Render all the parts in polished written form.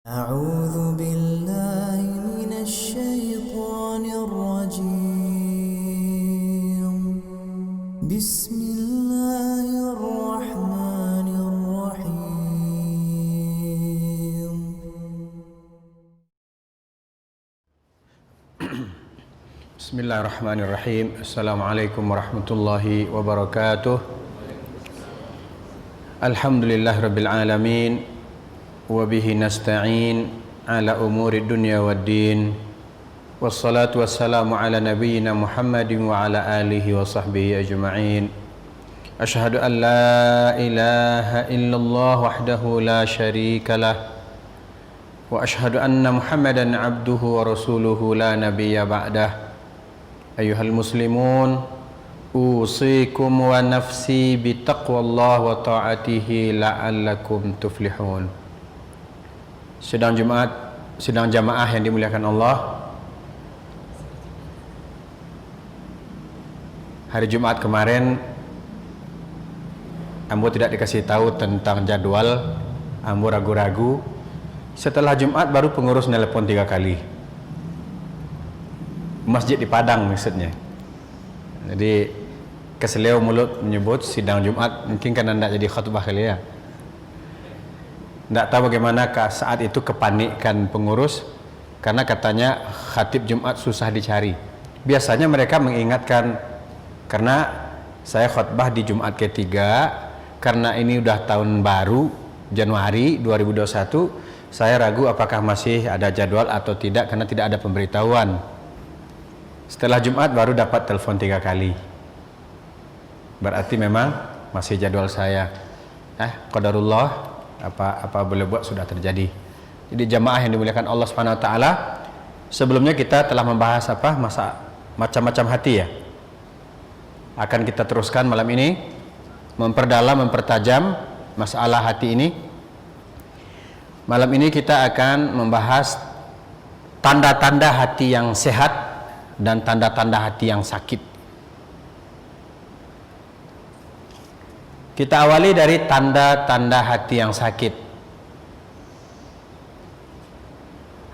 أعوذ بالله من الشيطان الرجيم بسم الله الرحمن الرحيم بسم الله الرحمن الرحيم. السلام عليكم ورحمة الله وبركاته. الحمد لله رب العالمين وبه نستعين على أمور الدنيا والدين والصلاة والسلام على نبينا محمد وعلى آله وصحبه أجمعين. أشهد أن لا إله إلا الله وحده لا شريك له وأشهد أن محمدا عبده ورسوله لا نبي بعده. أيها المسلمون أوصيكم ونفسي بتقوى الله وطاعته لعلكم تفلحون. Sidang jamaah yang dimuliakan Allah. Hari Jumat kemarin Ambo tidak dikasih tahu tentang jadwal. Ambo ragu-ragu. Setelah Jumat baru pengurus nelpon 3 kali. Masjid di Padang maksudnya. Jadi keseleo mulut menyebut sidang Jumat, mungkin karena tidak jadi khutbah kali ya. Tidak tahu bagaimana saat itu kepanikan pengurus, karena katanya khatib Jumat susah dicari. Biasanya mereka mengingatkan, karena saya khutbah di Jumat ketiga, karena ini udah tahun baru Januari 2021, saya ragu apakah masih ada jadwal atau tidak, karena tidak ada pemberitahuan. Setelah Jumat baru dapat telepon 3 kali. Berarti memang masih jadwal saya. Qadarullah, apa boleh buat sudah terjadi. Jadi jamaah yang dimuliakan Allah Subhanahu wa taala, sebelumnya kita telah membahas macam-macam hati ya. Akan kita teruskan malam ini, memperdalam, mempertajam masalah hati ini. Malam ini kita akan membahas tanda-tanda hati yang sehat dan tanda-tanda hati yang sakit. Kita awali dari tanda-tanda hati yang sakit.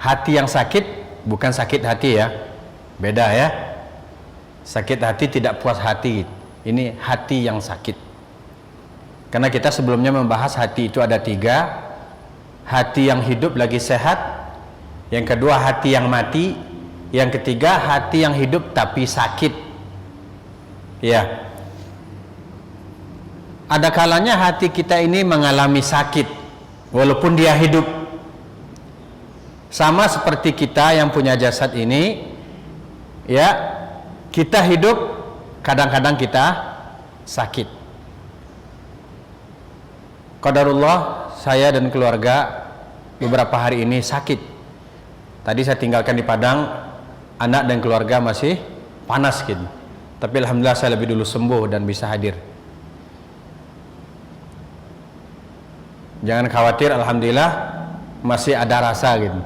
Hati yang sakit bukan sakit hati ya, beda ya. Sakit hati tidak puas hati, ini hati yang sakit. Karena kita sebelumnya membahas hati itu ada 3. Hati yang hidup lagi sehat, yang kedua hati yang mati, yang ketiga hati yang hidup tapi sakit. Ya. Ada kalanya hati kita ini mengalami sakit walaupun dia hidup. Sama seperti kita yang punya jasad ini, ya, kita hidup, kadang-kadang kita sakit. Qadarullah, saya dan keluarga beberapa hari ini sakit. Tadi saya tinggalkan di Padang, anak dan keluarga masih panas gitu. Tapi alhamdulillah saya lebih dulu sembuh dan bisa hadir. Jangan khawatir, alhamdulillah masih ada rasa gitu.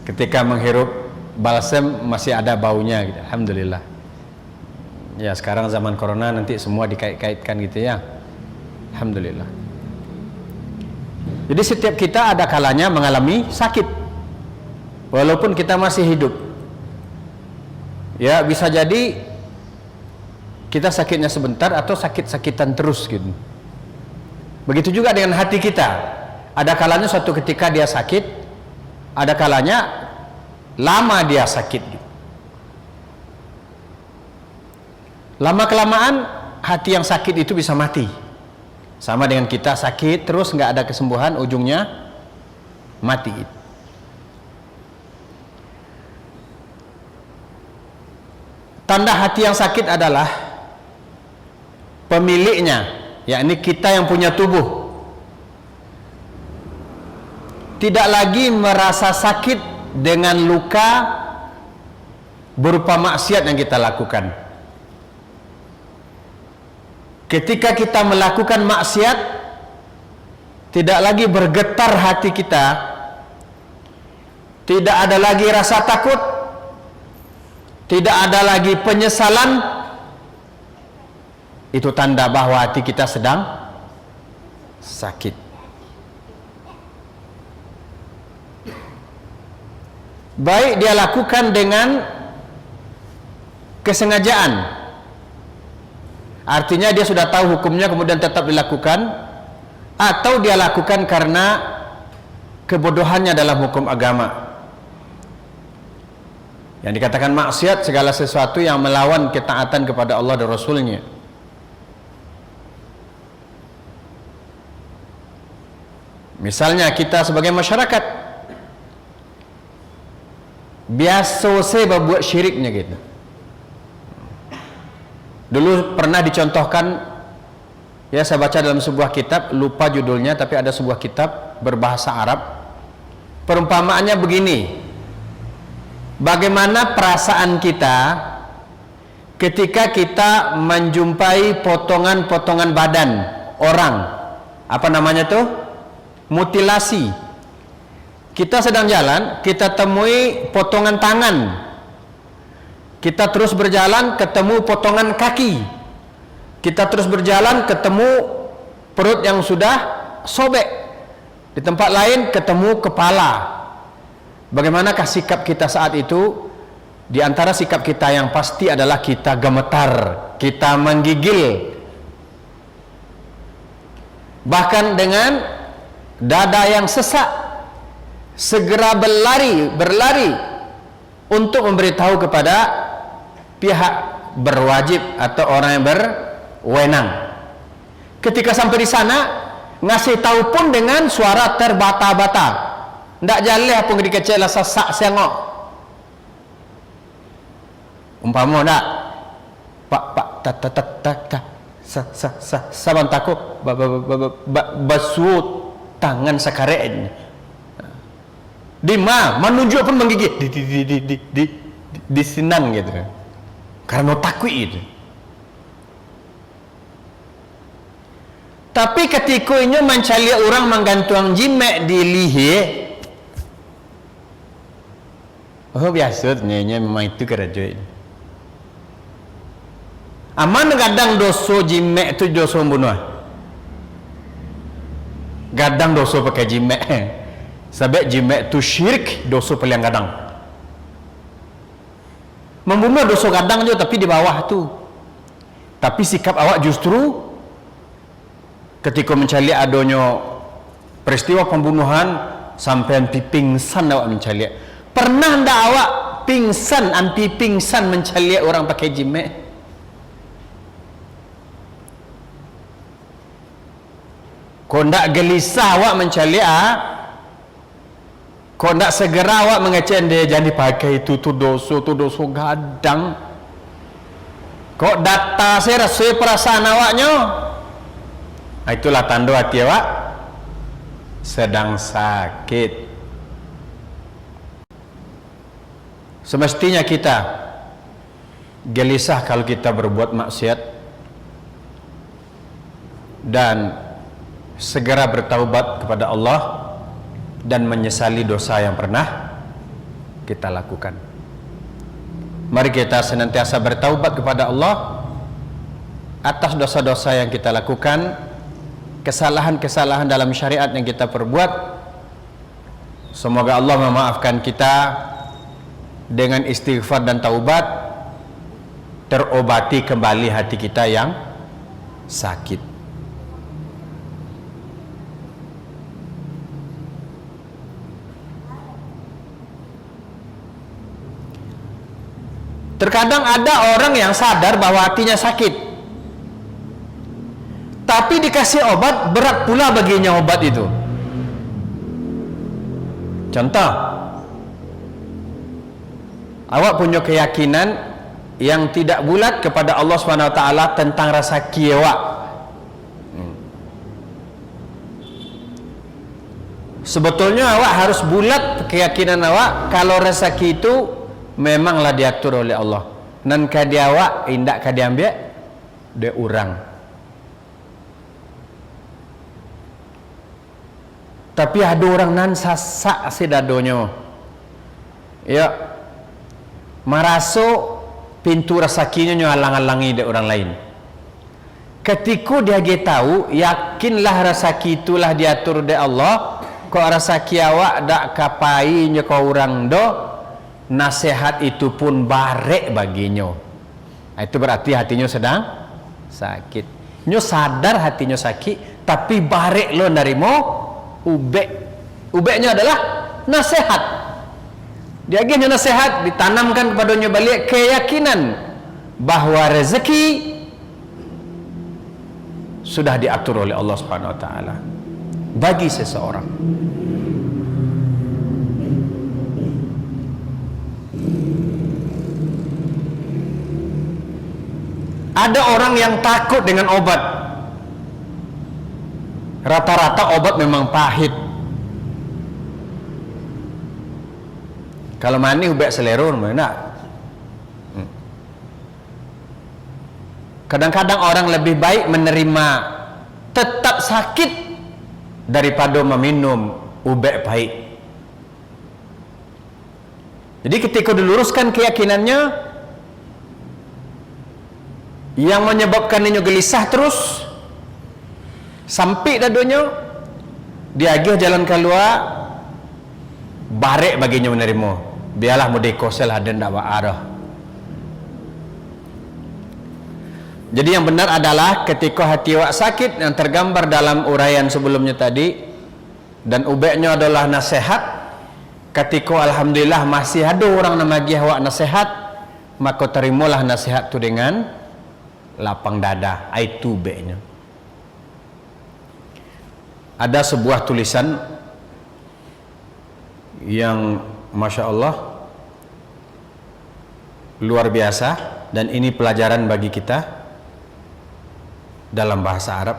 Ketika menghirup balsem masih ada baunya gitu. Alhamdulillah. Ya, sekarang zaman corona nanti semua dikait-kaitkan gitu ya. Alhamdulillah. Jadi setiap kita ada kalanya mengalami sakit walaupun kita masih hidup. Ya, bisa jadi kita sakitnya sebentar atau sakit-sakitan terus gitu. Begitu juga dengan hati kita. Ada kalanya suatu ketika dia sakit, ada kalanya lama dia sakit. Lama-kelamaan hati yang sakit itu bisa mati. Sama dengan kita sakit terus nggak ada kesembuhan, ujungnya mati. Tanda hati yang sakit adalah pemiliknya, yakni kita yang punya tubuh, tidak lagi merasa sakit dengan luka berupa maksiat yang kita lakukan. Ketika kita melakukan maksiat, tidak lagi bergetar hati kita, tidak ada lagi rasa takut, tidak ada lagi penyesalan. Itu tanda bahwa hati kita sedang sakit. baik dia lakukan dengan kesengajaan, artinya dia sudah tahu hukumnya kemudian tetap dilakukan, atau dia lakukan karena kebodohannya dalam hukum agama. Yang dikatakan maksiat segala sesuatu yang melawan ketaatan kepada Allah dan Rasulnya. Misalnya kita sebagai masyarakat biasa saya berbuat syiriknya gitu. Dulu pernah dicontohkan, ya saya baca dalam sebuah kitab, lupa judulnya, tapi ada sebuah kitab berbahasa Arab. Perumpamaannya begini: bagaimana perasaan kita ketika kita menjumpai potongan-potongan badan orang, apa namanya tuh? Mutilasi. Kita sedang jalan, kita temui potongan tangan, kita terus berjalan ketemu potongan kaki, kita terus berjalan ketemu perut yang sudah sobek, di tempat lain ketemu kepala. Bagaimanakah sikap kita saat itu? Di antara sikap kita yang pasti adalah kita gemetar, kita menggigil, bahkan dengan dada yang sesak, segera berlari untuk memberitahu kepada pihak berwajib atau orang yang berwenang. Ketika sampai di sana, ngasih tahu pun dengan suara terbata-bata, ndak jaleh pun dikecil lah sesak sengok. Umpama ndak, pak saban takut basut tangan sakarek Dima menunjuk pun menggigit di sinan gitu, karena takut itu. Tapi ketika ini mencari orang menggantung jimat di lihe, oh biasanya memang itu kerajaan. Aman kadang dosa jimat itu dosa membunuh. Gadang dosa pakai jimat, sebab jimat tu syirik, dosa paling gadang. Membunuh dosa gadang juga, tapi di bawah tu. Tapi sikap awak justru ketika mencari adanya peristiwa pembunuhan sampai pingsan awak mencari. Pernah ndak awak pingsan, anti pingsan mencari orang pakai jimat? Kau ndak gelisah awak mencari kau ndak segera awak mengecek dia jangan dipakai itu dosa gadang. Kau data saya rasa perasaan awaknya, itulah tanda hati awak sedang sakit. Semestinya kita gelisah kalau kita berbuat maksiat dan segera bertaubat kepada Allah dan menyesali dosa yang pernah kita lakukan. Mari kita senantiasa bertaubat kepada Allah atas dosa-dosa yang kita lakukan, kesalahan-kesalahan dalam syariat yang kita perbuat. Semoga Allah memaafkan kita dengan istighfar dan taubat, terobati kembali hati kita yang sakit. Terkadang ada orang yang sadar bahwa hatinya sakit, tapi dikasih obat, berat pula baginya obat itu. Contoh, awak punya keyakinan yang tidak bulat kepada Allah SWT tentang rasa kiawak. Sebetulnya awak harus bulat keyakinan awak kalau rezeki itu memanglah diatur oleh Allah. Nan kadi awak indak kadi ambil dia orang. Tapi ada orang nan sasak si dadonya. Ya, maraso pintu rezekinya nyalang-alangi dari orang lain. Ketika dia tahu, yakinlah rezeki itulah diatur oleh Allah. Kok rezeki awak dak kapai nya kau orang do, nasihat itu pun barek baginya. Itu berarti hatinya sedang sakit. Nyo sadar hatinya sakit, tapi barek lo nerimo ubek. Ubeknya adalah nasihat. Dia gini nasihat ditanamkan kepadanya balik keyakinan bahwa rezeki sudah diatur oleh Allah Subhanahu wa taala bagi seseorang. Ada orang yang takut dengan obat. Rata-rata obat memang pahit. Kalau manis ubek selera mana? Kadang-kadang orang lebih baik menerima tetap sakit daripada meminum ubek pahit. Jadi ketika diluruskan keyakinannya, yang menyebabkan dia gelisah terus sampai dadonya, dia agih jalan keluar, barek baginya menerima. Biarlah mudeko sel ada ndak arah. Jadi yang benar adalah ketika hati awak sakit yang tergambar dalam uraian sebelumnya tadi, dan ubeknya adalah nasihat. Ketika alhamdulillah masih ada orang nama agih awak nasihat, maka terimalah nasihat itu dengan lapang dada. Itu ubeknya. Ada sebuah tulisan yang Masya Allah luar biasa, dan ini pelajaran bagi kita dalam bahasa Arab.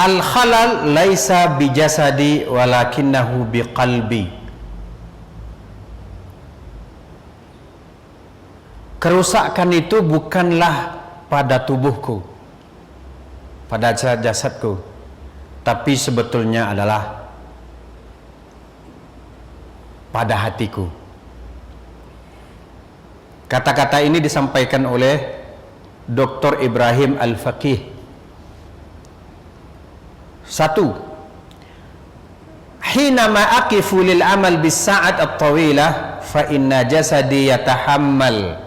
Al-khalal laisa bijasadi walakinnahu biqalbi. Kerusakan itu bukanlah pada tubuhku, pada jasadku, tapi sebetulnya adalah pada hatiku. Kata-kata ini disampaikan oleh Dr. Ibrahim Al-Faqih. 1. Hinama aqifu lil amal bis sa'at at-tawilah fa inna jasadi yatahammal.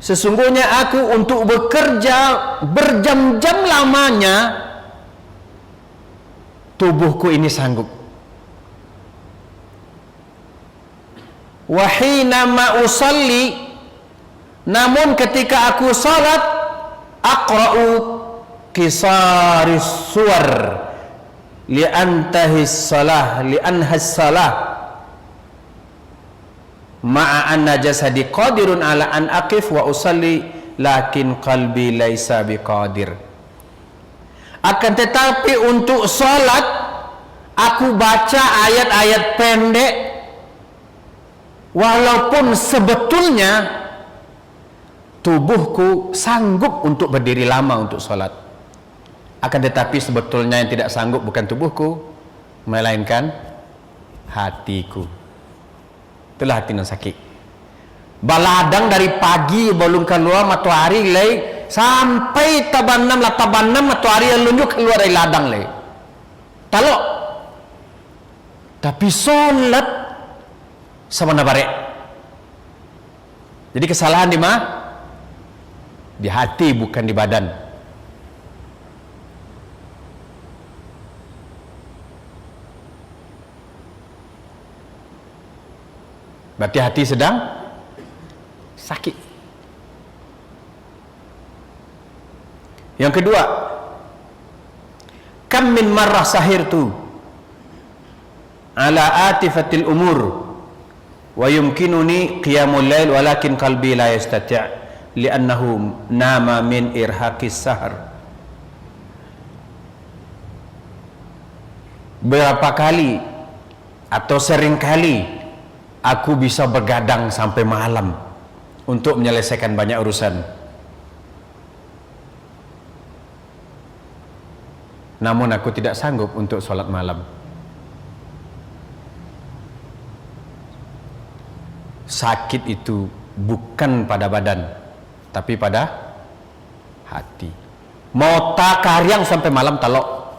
Sesungguhnya aku untuk bekerja berjam-jam lamanya, tubuhku ini sanggup. Wahina ma usalli, namun ketika aku salat, aqra'u qisaris suwar li'antahis salah ma'a anna jasadi qadirun ala an aqif wa usalli lakin qalbi laisa biqadir. Akan tetapi untuk salat aku baca ayat-ayat pendek, walaupun sebetulnya tubuhku sanggup untuk berdiri lama untuk salat. Akan tetapi sebetulnya yang tidak sanggup bukan tubuhku, melainkan hatiku. Itulah hati yang sakit. Baladang dari pagi belum keluar matahari lay sampai tabanam matahari yang lunjuk keluar dari ladang lay. Talok. Tapi solat sama nabarek. Jadi kesalahan di mana? Di hati, bukan di badan. Berarti hati sedang sakit. Yang kedua, kam min marrah sahirtu ala atifatil umur wa yumkinuni qiyamul lail walakin qalbi la yastati' li'annahu nama min irhaqis sahar. Berapa kali atau sering kali aku bisa begadang sampai malam untuk menyelesaikan banyak urusan, namun aku tidak sanggup untuk sholat malam. Sakit itu bukan pada badan, tapi pada hati. Mau tak karyang sampai malam talok.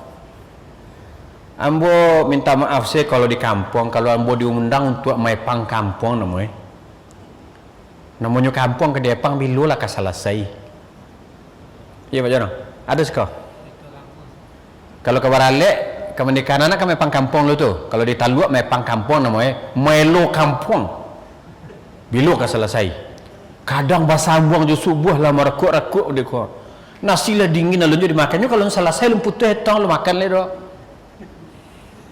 Ambo minta maaf saya kalau di kampung, kalau ambo diundang untuk maipang kampung namanya kampung ke Depang bilu lah selesai. Iya Pak Jono, ada sekali. Kalau ke Baralek, ke Mendikana kan maipang kampung lu tuh. Kalau di Taluk maipang kampung namanya Melo kampung. Bilu kan selesai. Kadang bahasa buang je subuh lah merekuk-rekuk dia kau. Nasi lah dingin lalu dimakannya kalau selesai lu putih hetang lu makan le doh.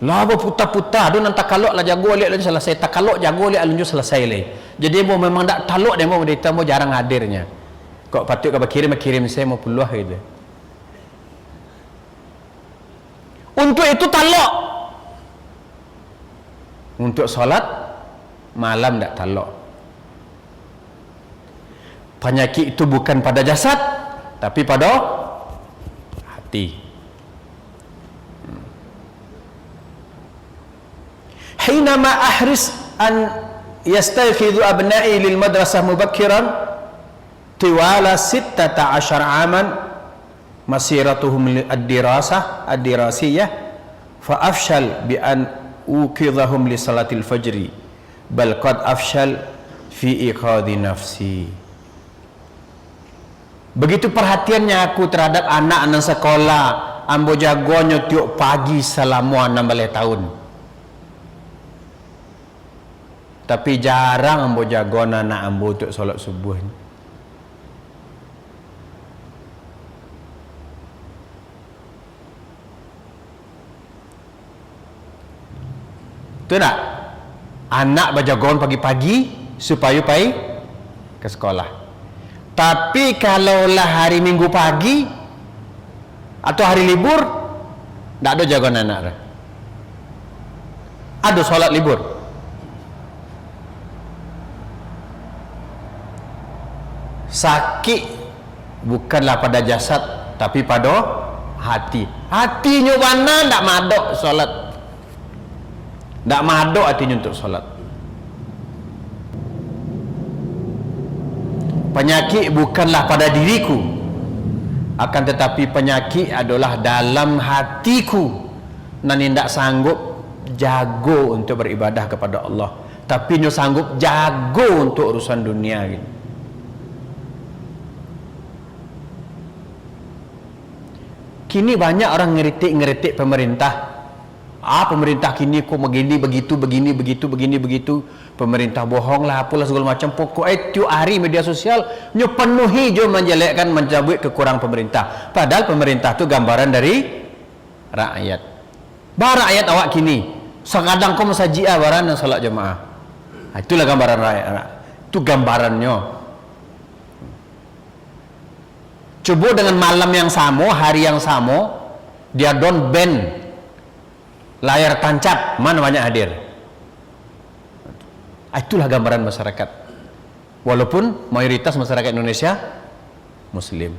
Lah putar-putar tu nanti kalok lah jago lihat lalu selesai, tak kalok jago lihat lalu selesai le. Jadi mau memang tak talok dia mau dia mau jarang hadirnya. Kok patut kau kirim saya mau peluah gitu. Untuk itu talok. Untuk solat malam tak talok. Penyakit itu bukan pada jasad tapi pada hati. Hinama ahris an yastaykhidhu abna'i lil madrasah mubakkiran tiwala 16 aman masiratuhum ad-dirasiyah fa afshal bi an uqidhahum li salatil fajri bal qad afshal fi iqadhi nafsi. Begitu perhatiannya aku terhadap anak-anak sekolah, ambo jagonya tiap pagi selama 16 tahun. Tapi jarang ambo jago anak ambo untuk solat subuh ni. Betul tak? Anak berjagoan pagi-pagi supaya pergi ke sekolah. Tapi kalaulah hari Minggu pagi atau hari libur, tak ada jagoan anak. Ada solat libur. Sakit bukanlah pada jasad tapi pada hati. Hatinya mana tak madok solat. Tak madok hatinya untuk solat. Penyakit bukanlah pada diriku, akan tetapi penyakit adalah dalam hatiku. Nani tak sanggup jago untuk beribadah kepada Allah, tapi nyo sanggup jago untuk urusan dunia gitu. Kini banyak orang ngeritik pemerintah. Pemerintah kini kok begini begitu. Pemerintah bohong lah apalah segala macam. Pokoknya tiap hari media sosial nyo penuhi jo menjelekkan mencabut kekurangan pemerintah. Padahal pemerintah tu gambaran dari rakyat. Bah rakyat awak kini sekadang kau masaji baran dan salat jemaah. Itulah gambaran rakyat. Itu gambarannya. Coba dengan malam yang sama, hari yang sama, dia don ban layar tancap, mana banyak hadir. Itulah gambaran masyarakat. Walaupun mayoritas masyarakat Indonesia Muslim.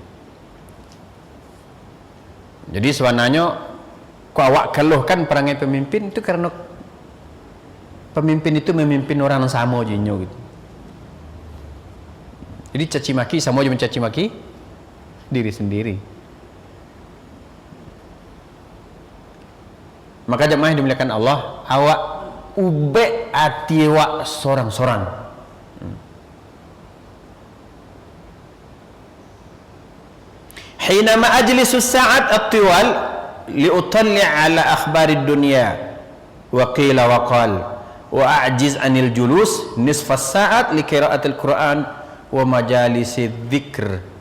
Jadi sebenarnya kau awak keluhkan perangai pemimpin itu karena pemimpin itu memimpin orang yang sama jinyo gitu. Jadi caci maki sama aja mencaci maki diri sendiri. Maka jemaah yang dimuliakan Allah, awak ubek hati awak sorang-sorang. Hinama ajlisu sa'at at-tiwal liutalli' ala akhbari dunya wa qila wa qal wa a'jiz anil julus nisfa sa'at li qira'atil Quran wa majalisi dzikr.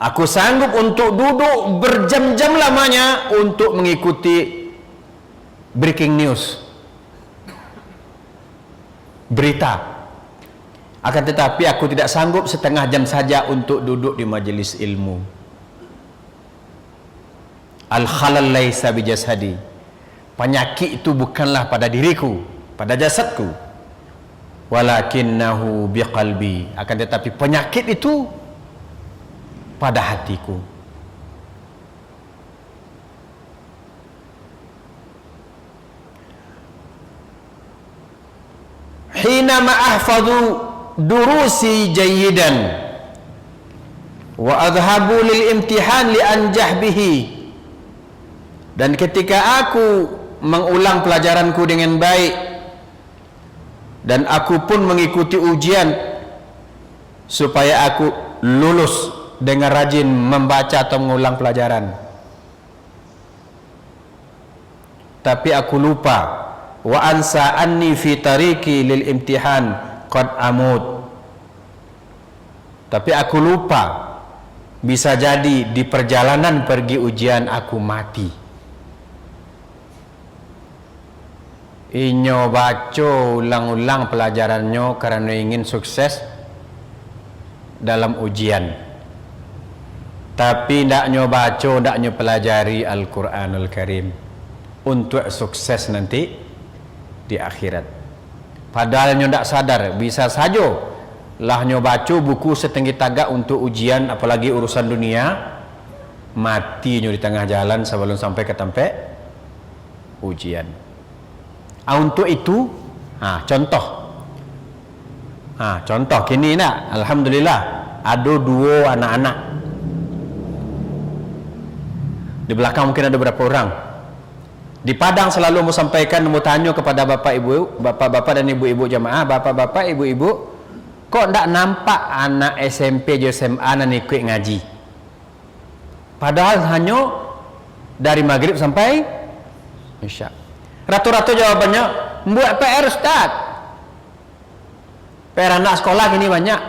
Aku sanggup untuk duduk berjam-jam lamanya untuk mengikuti breaking news, berita. Akan tetapi aku tidak sanggup setengah jam saja untuk duduk di majelis ilmu. Al-khalal laisa bi jasadi. Penyakit itu bukanlah pada diriku, pada jasadku. Walakinnahu biqalbi. Akan tetapi penyakit itu pada hatiku. Hinama ahfadhu durusi jayyidan wa adhabu lil imtihan li anjah bihi. Dan ketika aku mengulang pelajaranku dengan baik dan aku pun mengikuti ujian supaya aku lulus dengan rajin membaca atau mengulang pelajaran, tapi aku lupa, wa ansa anni fi tariqi lil imtihan qad amut, tapi aku lupa, bisa jadi di perjalanan pergi ujian aku mati. Inyo baca ulang-ulang pelajarannya karena ingin sukses dalam ujian, tapi ndak nyo baca, ndak nyo pelajari Al-Quranul Karim untuk sukses nanti di akhirat. Padahal nyo ndak sadar, bisa saja lah nyo baca buku setengah tagak untuk ujian, apalagi urusan dunia, mati nyo di tengah jalan sebelum sampai ke tempat ujian. Untuk itu, contoh kini nak, alhamdulillah ada 2 anak-anak. Di belakang mungkin ada berapa orang. Di Padang selalu mau sampaikan, mau tanya kepada bapak-bapak dan ibu-ibu jamaah, bapak-bapak, ibu-ibu, kok ndak nampak anak SMP dan SMA nan ikut ngaji? Padahal hanya dari maghrib sampai isya. Ratu-ratu jawabannya, buat PR Ustaz. PR anak sekolah ini banyak.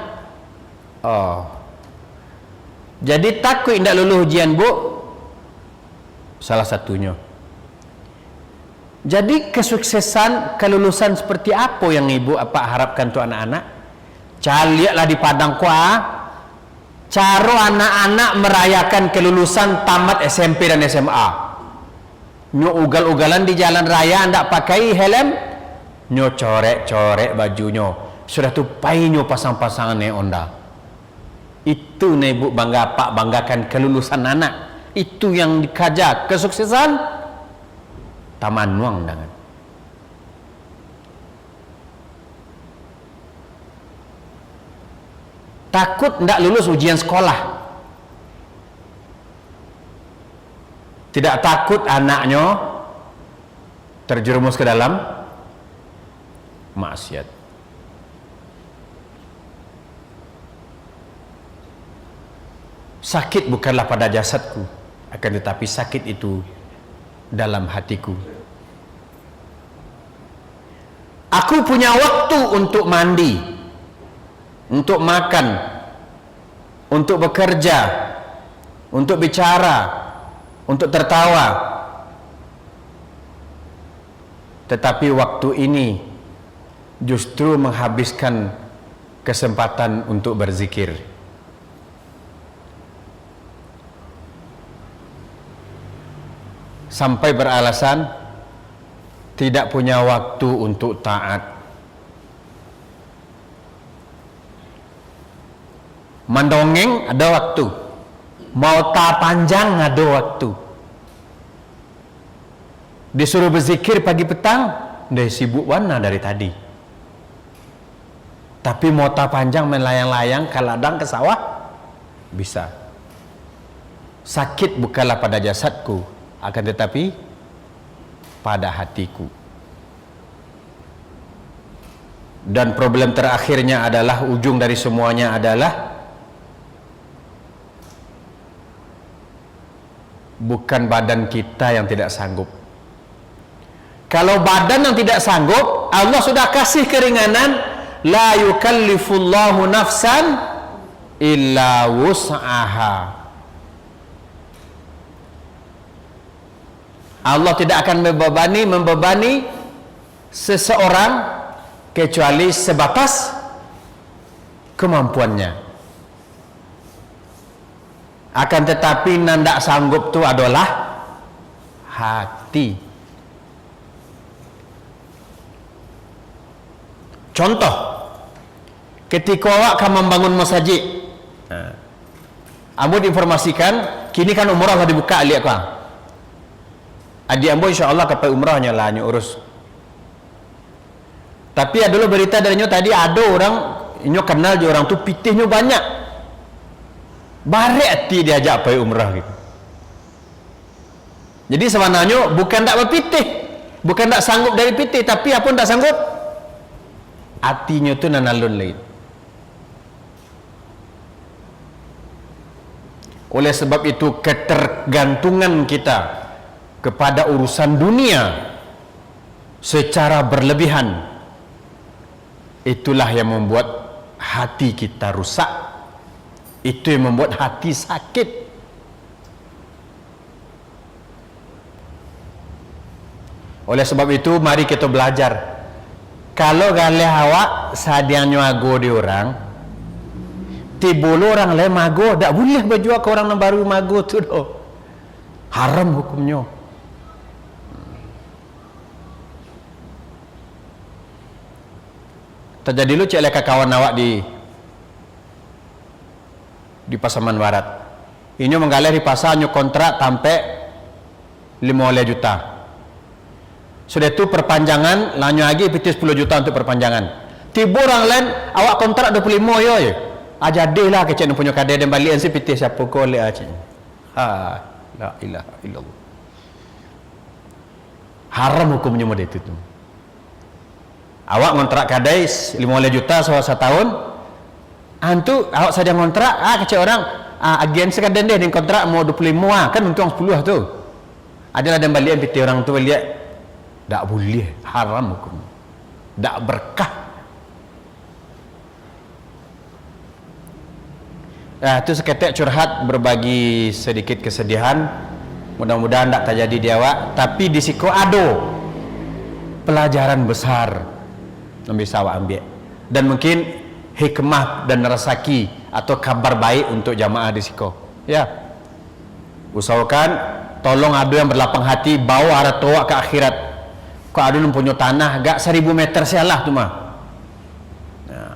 Oh, jadi takut tidak lulus ujian, Bu? Salah satunya. Jadi kesuksesan, kelulusan seperti apa yang ibu harapkan untuk anak-anak? Lihatlah di Padang cara anak-anak merayakan kelulusan tamat SMP dan SMA. Nyo ugal-ugalan di jalan raya, ndak pakai helm, nyo corek-corek bajunya, sudah tu pai nyo pasang-pasangan onda. Itu nih Bu, banggakan kelulusan anak. Itu yang dikajar kesuksesan taman nuang dengan. Takut ndak lulus ujian sekolah, tidak takut anaknya terjerumus ke dalam maksiat. Sakit bukanlah pada jasadku, akan tetapi sakit itu dalam hatiku. Aku punya waktu untuk mandi, untuk makan, untuk bekerja, untuk bicara, untuk tertawa, tetapi waktu ini justru menghabiskan kesempatan untuk berzikir. Sampai beralasan tidak punya waktu untuk taat. Mendongeng ada waktu, mau tak panjang ada waktu. Disuruh berzikir pagi petang, dia sibuk warna dari tadi. Tapi mau tak panjang main layang-layang ke ladang ke sawah bisa. Sakit bukanlah pada jasadku, akan tetapi pada hatiku. Dan problem terakhirnya adalah, ujung dari semuanya adalah bukan badan kita yang tidak sanggup. Kalau badan yang tidak sanggup, Allah sudah kasih keringanan, la yukallifullahu nafsan illa wus'aha. Allah tidak akan membebani seseorang kecuali sebatas kemampuannya. Akan tetapi nandak sanggup itu adalah hati. Contoh, ketika awak akan membangun masjid, ambo diinformasikan kini kan umrah sudah dibuka lihat kau. Adik ambo insya-Allah kapai umrahnya lah nyu urus. Tapi ada dulu berita dari nyu tadi ada orang nyu kenal je orang tu pitihnya banyak. Barek hati diajak pai umrah gitu. Jadi sebenarnya bukan tak berpitih, bukan tak sanggup dari pitih, tapi apa tak sanggup? Hatinya tu nanalun lain. Oleh sebab itu ketergantungan kita kepada urusan dunia secara berlebihan, itulah yang membuat hati kita rusak. Itu yang membuat hati sakit. Oleh sebab itu mari kita belajar. Kalau galih awak sadiannya ago di orang, tibulu orang lain mago, tak boleh berjual ke orang yang baru mago tu doh. Haram hukumnya. Terjadi lu cek leka kawan awak di Pasaman Barat. Ini menggalih di pasar nyu kontrak sampai 5 juta. Sudah itu perpanjangan, lanjut lagi PT 10 juta untuk perpanjangan. Tiba orang lain awak kontrak 25 yo ye. Ajadilah kecek nu punya kadai dan balik si PT siapa kau le acik. La ilaha illallah. Haram hukumnya model itu tu. Awak kontrak kadai 15 juta selama 1 tahun. Antu awak saja kontrak kecek orang agensi kadai dia dengan kontrak mau 25 kan untung 10 tu. Adalah dan balik PT orang tu balik. Tak boleh, haram hukum, tak berkah. Itu seketik curhat, berbagi sedikit kesedihan. Mudah-mudahan tak terjadi di awak, tapi di siko ada pelajaran besar yang bisa awak ambil, dan mungkin hikmah dan rasaki atau kabar baik untuk jamaah di siko. Ya, usahakan tolong ada yang berlapang hati bawa arah toa ke akhirat. Kau ada yang punya tanah gak 1000 meter sialah tu mah. Nah.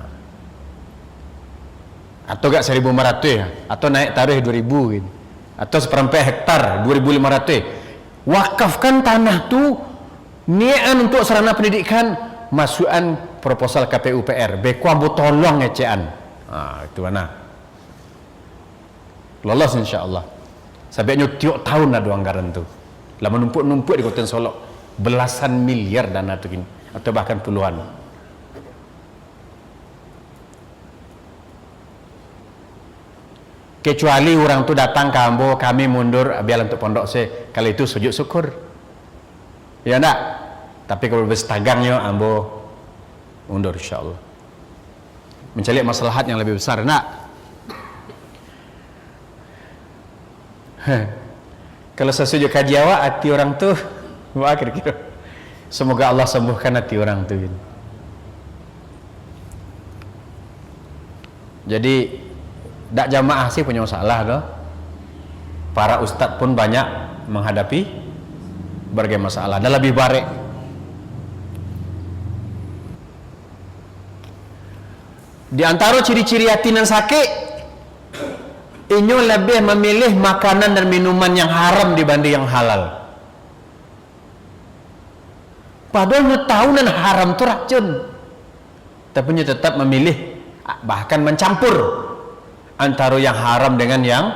Atau gak 1500 ya, atau naik tarikh 2000 gitu. Atau seperempat hektar 2500. Wakafkan tanah tu niatan untuk sarana pendidikan, masukan proposal KPU PR. Beku ambo tolong ecean. Itu mana? Lolos insya-Allah. Sampai tiap tahun ada anggaran tu. Lah menumpuk-numpuk di Kota Solok. Belasan miliar dana tu gini, atau bahkan puluhan. Kecuali orang tu datang ke ambo, kami mundur biar untuk pondok saya. Kalau itu sujud syukur. Ya enggak? Tapi kalau bersetagangnya ambo mundur insya-Allah. Mencari maslahat yang lebih besar, enggak? Kalau saya sujud kaji awak, hati orang tu wah, kira-kira semoga Allah sembuhkan hati orang tu. Jadi dak jamaah sih punya masalah doh. Para ustadz pun banyak menghadapi berbagai masalah. Dan lebih baik di antara ciri-ciri hati yang sakit, inyo lebih memilih makanan dan minuman yang haram dibanding yang halal. Padahal tahu dan haram itu racun, tapi dia tetap memilih, bahkan mencampur antara yang haram dengan yang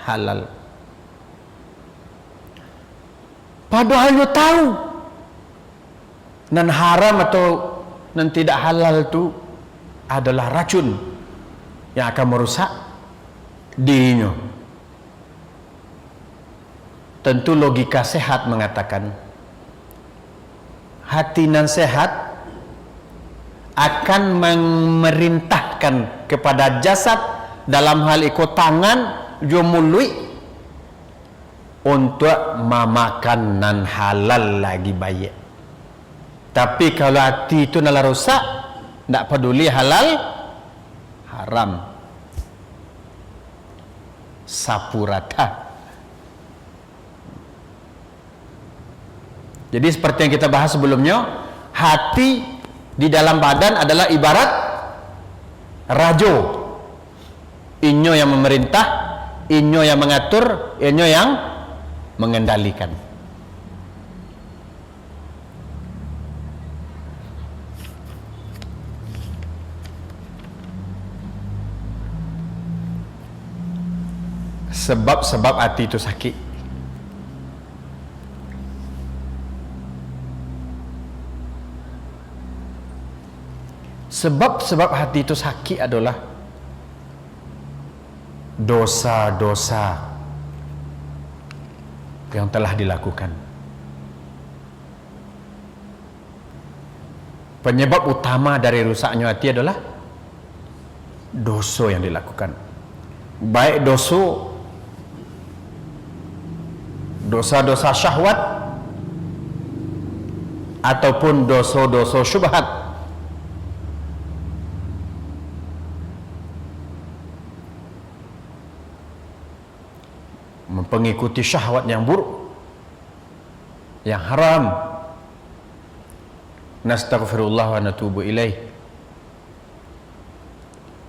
halal. Padahal dia tahu nan haram atau nan tidak halal itu adalah racun yang akan merusak dirinya. Tentu logika sehat mengatakan hati nan sehat akan memerintahkan kepada jasad dalam hal ikut tangan jomului untuk memakan nan halal lagi baik. Tapi kalau hati itu nalar rusak, tidak peduli halal haram, sapu rata. Jadi seperti yang kita bahas sebelumnya, hati di dalam badan adalah ibarat rajo. Inyo yang memerintah, inyo yang mengatur, inyo yang mengendalikan. Sebab-sebab hati itu sakit. Sebab-sebab hati itu sakit adalah dosa-dosa yang telah dilakukan. Penyebab utama dari rusaknya hati adalah dosa yang dilakukan. Baik dosa-dosa syahwat ataupun dosa-dosa syubhat. Mengikuti syahwat yang buruk, yang haram. Nastaghfirullah wa natubu ilaih.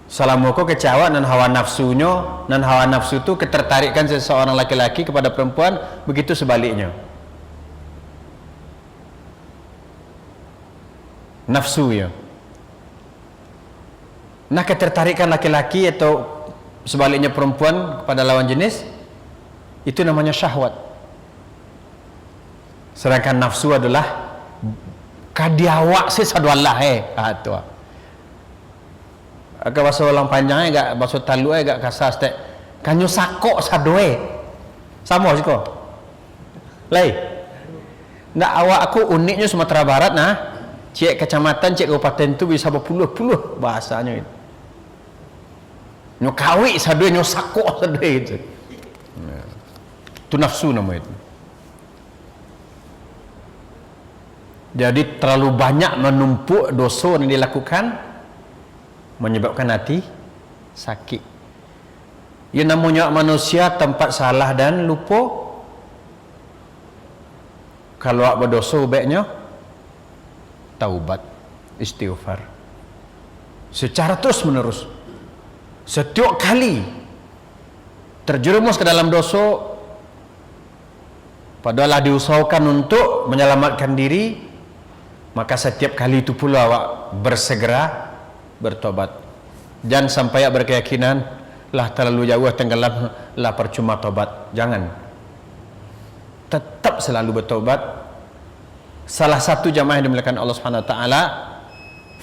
Salamuku kecewa dan hawa nafsunya, dan hawa nafsu itu ketertarikan seseorang laki-laki kepada perempuan, begitu sebaliknya. Nafsu ya. Nah, ketertarikan laki-laki atau sebaliknya perempuan kepada lawan jenis, itu namanya syahwat. Sedangkan nafsu adalah kadiawak si saduallah tu. Agak bahasa orang panjangnya agak bahasa talu agak kasar stek. Kanyo sakok sadoe. Sama sih kok. Lai. Ndak awak aku uniknya Sumatera Barat nah. Cik kecamatan, cik kabupaten tu bisa berpuluh-puluh bahasanya itu. Nyo kawi sadoe, nyo sakok sadoe itu. Itu nafsu nama itu. Jadi terlalu banyak menumpuk dosa yang dilakukan menyebabkan hati sakit. Ia namanya manusia tempat salah dan lupa. Kalau awak berdosa baiknya taubat, istighfar secara terus menerus. Setiap kali terjerumus ke dalam dosa, padahal diusahakan untuk menyelamatkan diri, maka setiap kali itu pula awak bersegera bertobat. Jangan sampai berkeyakinan lah terlalu jauh tenggelam lah percuma tobat. Jangan. Tetap selalu bertobat. Salah satu jamaah yang dimuliakan Allah Subhanahu wa taala,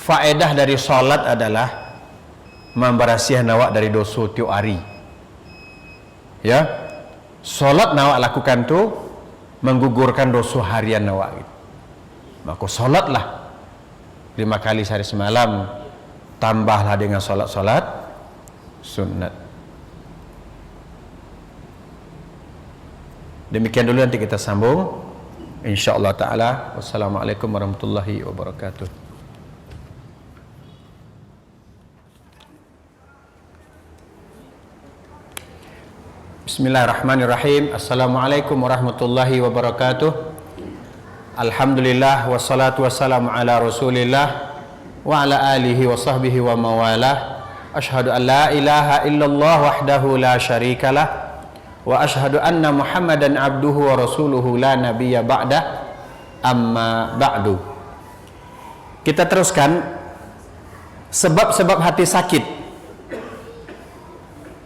faedah dari salat adalah memberasihan awak dari dosa tiap hari. Ya. Salat awak lakukan tu menggugurkan dosa harian awak. Maka salatlah 5 kali sehari semalam, tambahlah dengan salat-salat sunat. Demikian dulu, nanti kita sambung insyaallah taala. Wassalamualaikum warahmatullahi wabarakatuh. Bismillahirrahmanirrahim. Assalamualaikum warahmatullahi wabarakatuh. Alhamdulillah wassalatu wassalamu ala Rasulillah wa ala alihi wa sahbihi wa mawalah. Asyhadu an la ilaha illallah wahdahu la syarikalah wa asyhadu anna Muhammadan abduhu wa rasuluhu la nabiyya ba'dah. Amma ba'du. Kita teruskan sebab-sebab hati sakit.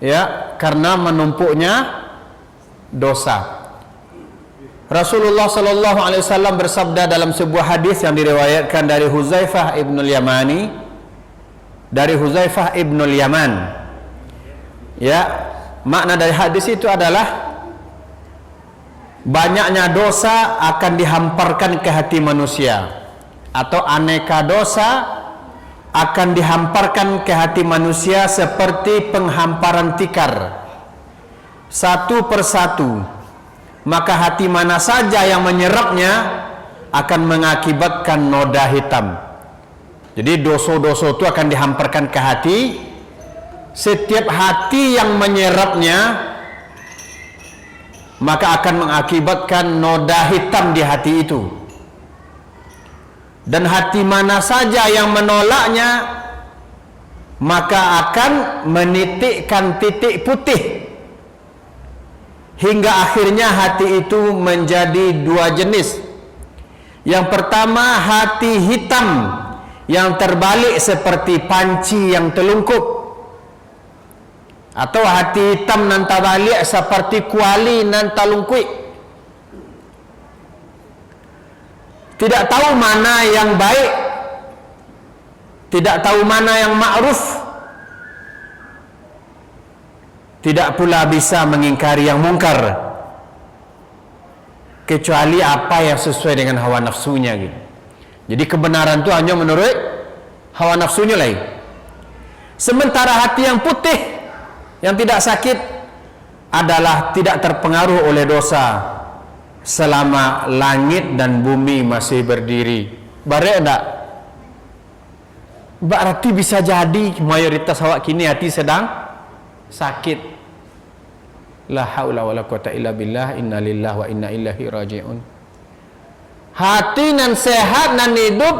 Ya, karena menumpuknya dosa. Rasulullah sallallahu alaihi wasallam bersabda dalam sebuah hadis yang diriwayatkan dari Huzaifah ibnul Yamani, dari Huzaifah ibnul Yaman. Ya, makna dari hadis itu adalah banyaknya dosa akan dihamparkan ke hati manusia, atau aneka dosa akan dihamparkan ke hati manusia seperti penghamparan tikar satu persatu. Maka hati mana saja yang menyerapnya akan mengakibatkan noda hitam. Jadi dosa-dosa itu akan dihamparkan ke hati. Setiap hati yang menyerapnya maka akan mengakibatkan noda hitam di hati itu. Dan hati mana saja yang menolaknya maka akan menitikkan titik putih, hingga akhirnya hati itu menjadi 2 jenis. Yang pertama, hati hitam yang terbalik seperti panci yang telungkup, atau hati hitam nan terbalik seperti kuali nan talungkuit. Tidak tahu mana yang baik, tidak tahu mana yang ma'ruf, tidak pula bisa mengingkari yang mungkar, kecuali apa yang sesuai dengan hawa nafsunya gitu. Jadi kebenaran itu hanya menurut hawa nafsunya lain. Sementara hati yang putih, yang tidak sakit, adalah tidak terpengaruh oleh dosa selama langit dan bumi masih berdiri. Barek tak? Berarti bisa jadi mayoritas awak kini hati sedang sakit. La haula wala quwata illa billah, inna lillahi wa inna ilaihi raji'un. Hati nan sehat nan hidup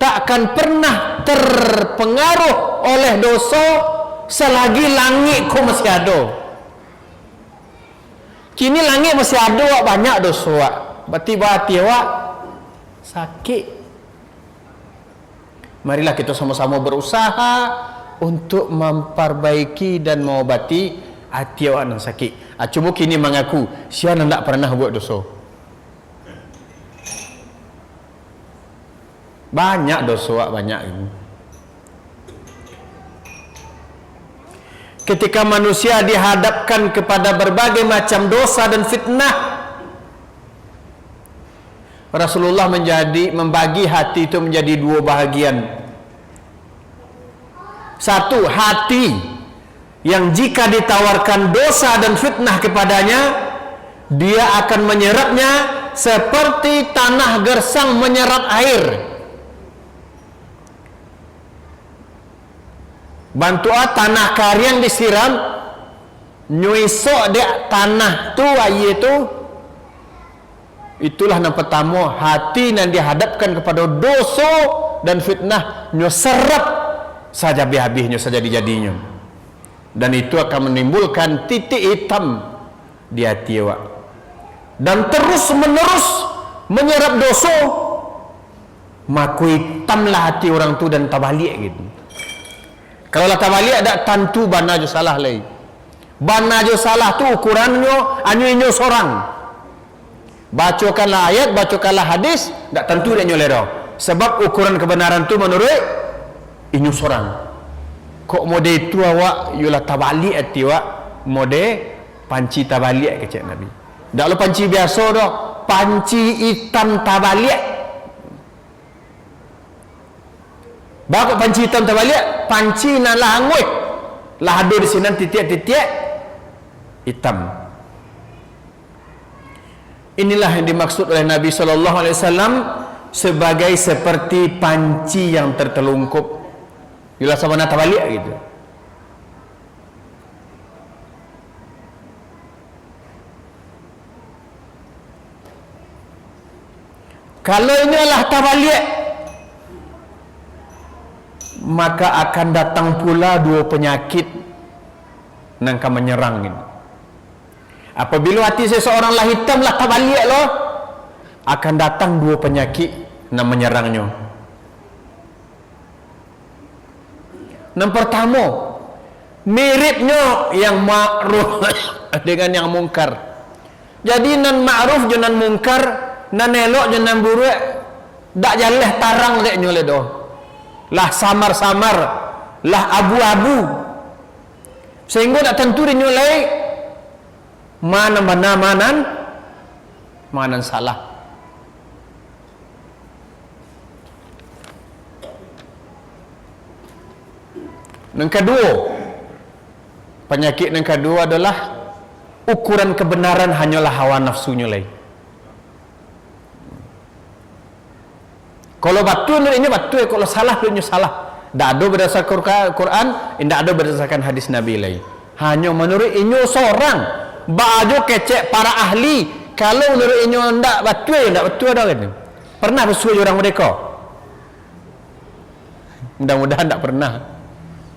takkan pernah terpengaruh oleh dosa selagi langit ku masih ada. Kini langit masih ada wak banyak dosa wak. Berarti wak sakit. Marilah kita sama-sama berusaha untuk memperbaiki dan mengobati hati awak yang sakit. Cuma kini mengaku siapa nak pernah buat dosa. Banyak dosa awak, banyak ini. Ketika manusia dihadapkan kepada berbagai macam dosa dan fitnah, Rasulullah membagi hati itu menjadi dua bahagian. Satu, hati yang jika ditawarkan dosa dan fitnah kepadanya, dia akan menyerapnya seperti tanah gersang menyerap air. Bantua tanah kariang disiram, nyuisok dia tanah tu air tu. Itulah yang pertama, hati yang dihadapkan kepada dosa dan fitnah, nyo serap saja habis-habisnya saja dijadinya. Dan itu akan menimbulkan titik hitam di hati awak. Dan terus menerus menyerap dosa, maka hitamlah hati orang tu dan tabalik gitu. Kalau lah tabalik ada tentu bana jo salah lagi. Bana jo salah tu ukurannya anyo seorang. Bacakanlah ayat, bacakanlah hadis, tak tentu dia nyolero. Sebab ukuran kebenaran tu menurut inyo seorang. Kok mode itu awak yulah tabalik hati awak, mode panci tabalik kecek Nabi. Tak lo panci biasa dah, panci hitam tabalik. Bakal panci hitam terbalik, panci nan langui lah ada di sini titik-titik hitam. Inilah yang dimaksud oleh Nabi SAW sebagai seperti panci yang tertelungkup. Bila sama nak terbalik gitu. Kalau ini adalah terbalik, maka akan datang pula dua penyakit yang akan menyerang ini. Apabila hati seseorang lah hitam lah terbalik loh, akan datang dua penyakit yang menyerangnya. Yang pertama, miripnya yang ma'ruf dengan yang mungkar. Jadi nan ma'ruf dan mungkar, nan elok dan buruk, tak jalan tarang leknya le doh. Lah samar-samar, lah abu-abu, sehingga tak tentu dinilai mana salah. Yang kedua, penyakit yang kedua adalah ukuran kebenaran hanyalah hawa nafsunya lagi. Kalau betul ini betul, kalau salah ini salah. Tak ada berdasarkan Quran, tidak ada berdasarkan hadis Nabi lain. Hanya menurut inyo seorang. Baju kecek para ahli. Kalau menurut inyo tidak betul dah kan. Pernah bersuai orang mereka? Mudah-mudahan tak pernah.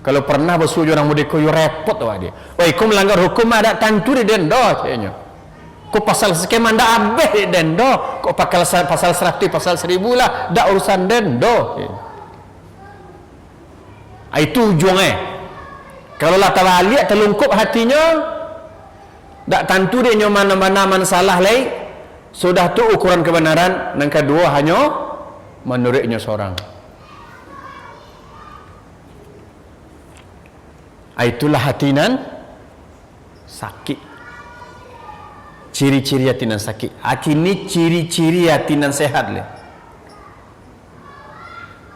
Kalau pernah bersuai orang mereka, you repot awak dia. Oi, kau melanggar hukum ada tentu di denda kayaknya. Kau pasal skema ndak habis denda, kau pasal 100 pasal 1000 lah, dak urusan denda. Itu ujungnya. Kalau lah terbalik terlungkup hatinya, dak tentu dia nyo mana-mana salah lain. Sudah tu ukuran kebenaran. Yang kedua hanya menurutnya seorang. Itulah hati nan sakit. Ciri-ciri hati nan sakit. Ini ciri-ciri hati nan sehat le.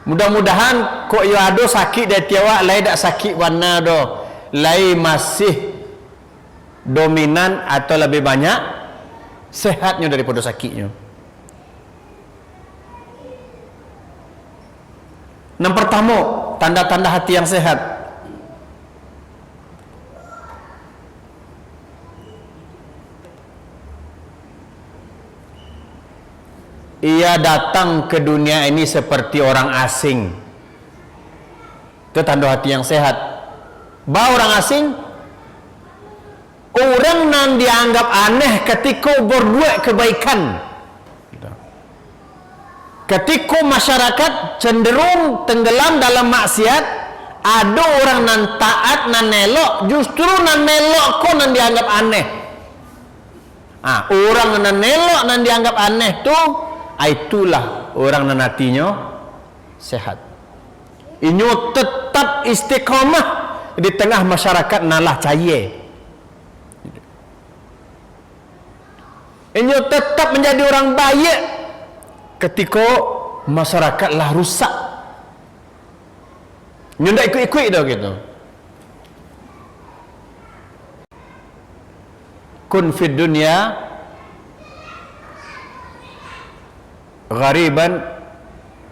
Mudah-mudahan kok yo ado sakit dari tiawak lai dak sakit warna do. Lai masih dominan atau lebih banyak sehatnya daripada sakitnya. Yang pertama, tanda-tanda hati yang sehat. Ia datang ke dunia ini seperti orang asing. Itu tanda hati yang sehat. Bah orang asing, orang yang dianggap aneh ketika berbuat kebaikan. Ketika masyarakat cenderung tenggelam dalam maksiat, ada orang yang taat, yang nelok, justru yang nelok kok yang dianggap aneh. Orang yang nelok, yang dianggap aneh tu, itulah orang yang hatinya sehat. Inyo tetap istiqamah di tengah masyarakat nalah cahaya. Inyo tetap menjadi orang baik ketika masyarakatlah rusak. Inyo tak ikut-ikut dah gitu. Kun fid dunya ghariban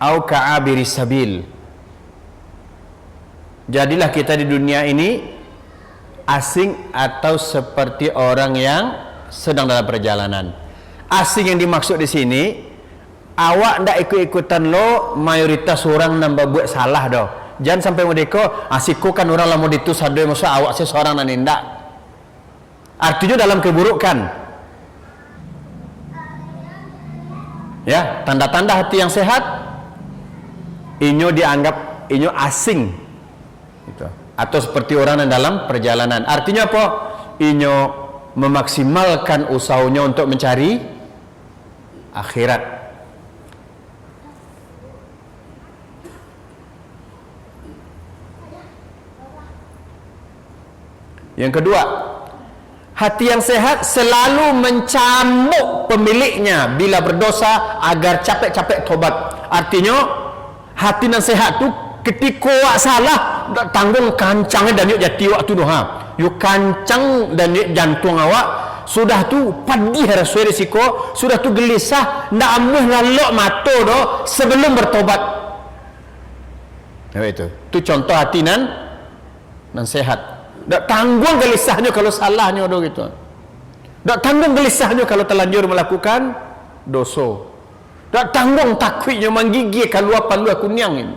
au ka'abiri sabil. Jadilah kita di dunia ini asing atau seperti orang yang sedang dalam perjalanan. Asing yang dimaksud di sini, awak ndak ikut-ikutan lo, mayoritas orang nambah buat salah doh. Jangan sampai mereka asiku kan orang lama ditus ada maksud awak seseorang nan ndak. Artinya dalam keburukan. Ya, tanda-tanda hati yang sehat, inyo dianggap inyo asing, gitu. Atau seperti orang yang dalam perjalanan. Artinya apa? Inyo memaksimalkan usahanya untuk mencari akhirat. Yang kedua, hati yang sehat selalu mencambuk pemiliknya bila berdosa agar capek-capek tobat. Artinya hati yang sehat tu ketika awak salah tanggung kancangnya dan yuk jati waktu tu yuk kancang dan yuk jantung awak sudah tu padih rasa risiko, sudah tu gelisah ndak amuh ngalok mata do sebelum bertobat. Ya itu. Tu contoh hati nan sehat. Tak tanggung gelisahnya kalau salahnya do gitu. Tak tanggung gelisahnya kalau terlanjur melakukan dosa. Tak tanggung takwiknya menggigil kalau apa lu aku niang ini.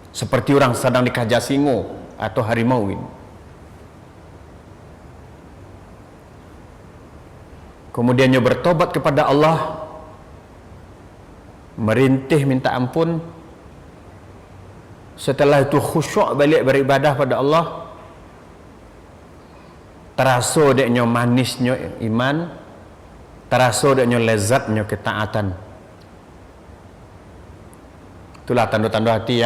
Seperti orang sedang dikejar singo atau harimau ini. Kemudiannya bertobat kepada Allah, merintih minta ampun. Setelah itu khusyuk balik beribadah pada Allah. Terasa deknya manisnya iman, terasa deknya lezatnya ketaatan. Itulah tanda-tanda hati